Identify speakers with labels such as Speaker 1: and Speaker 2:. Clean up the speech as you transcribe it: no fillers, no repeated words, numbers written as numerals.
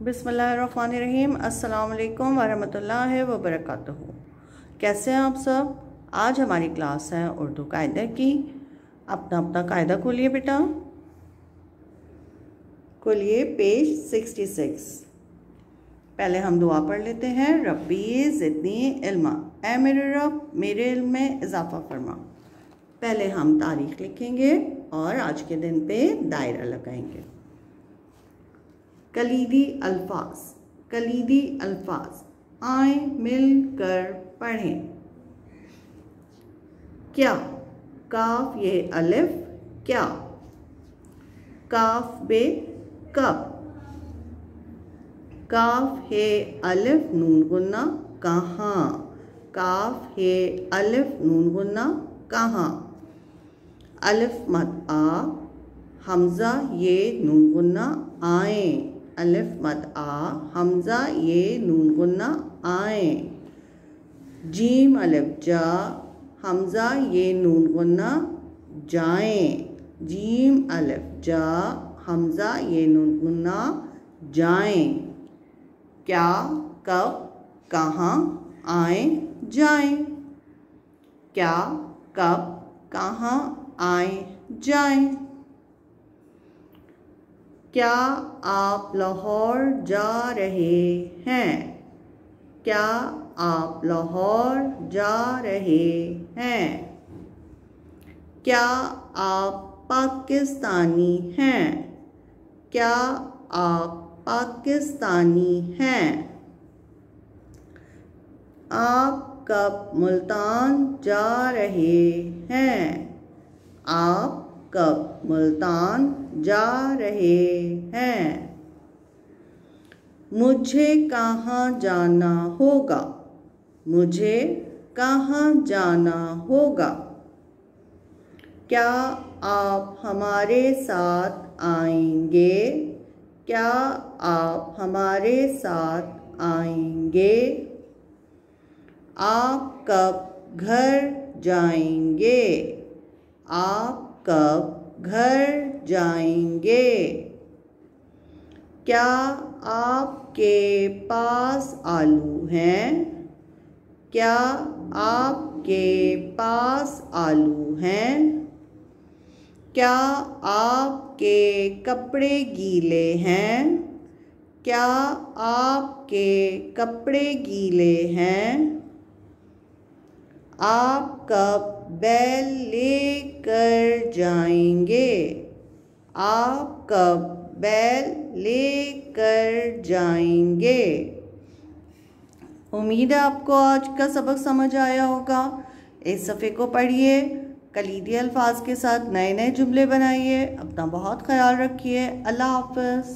Speaker 1: बिस्मिल्लाहिर्रहमानिर्रहीम। अस्सलाम वालेकुम वरहमतुल्लाहि वबरकातुहू। कैसे हैं आप सब? आज हमारी क्लास है उर्दू कायदे की। अपना अपना कायदा खोलिए बेटा, खोलिए पेज 66। पहले हम दुआ पढ़ लेते हैं। रब्बी ज़िदनी इल्मा, ऐ मेरे रब मेरे इल्म में इजाफ़ा फरमा। पहले हम तारीख़ लिखेंगे और आज के दिन पे दायरा लगाएंगे। कलीदी अल्फाज, कलीदी अल्फाज आए मिलकर पढ़ें। क्या, काफ ये अलिफ क्या, काफ बे कब, काफ है अलिफ नून गुन्ना कहाँ, काफ है अलिफ नून गुन्ना कहाँ, अलिफ मद आ हमज़ा ये नून गुन्ना आए, अलिफ मद आ हमज़ा ये नून गुन्ना आए, जीम अलिफ जा हमज़ा ये नून गुन्ना जाएं, जीम अलिफ जा हमज़ा ये नून गुन्ना जाएं। क्या, कब, कहाँ, आए जाएं, क्या, कब, कहाँ, आए जाएं। क्या आप लाहौर जा रहे हैं, क्या आप लाहौर जा रहे हैं। क्या आप पाकिस्तानी हैं, क्या आप पाकिस्तानी हैं। आप कब मुल्तान जा रहे हैं, आप कब मुल्तान जा रहे हैं। मुझे कहाँ जाना होगा, मुझे कहाँ जाना होगा। क्या आप हमारे साथ आएंगे, क्या आप हमारे साथ आएंगे। आप कब घर जाएंगे, आप कब घर जाएंगे। क्या आपके पास आलू हैं, क्या आपके पास आलू हैं। क्या आपके कपड़े गीले हैं, क्या आपके कपड़े गीले हैं। आप कब बैल लेकर जाएंगे, आप कब बैल लेकर जाएंगे। उम्मीद है आपको आज का सबक समझ आया होगा। इस सफ़े को पढ़िए, कलीदी अल्फाज के साथ नए नए जुमले बनाइए। अपना बहुत ख्याल रखिए। अल्लाह हाफ़िज़।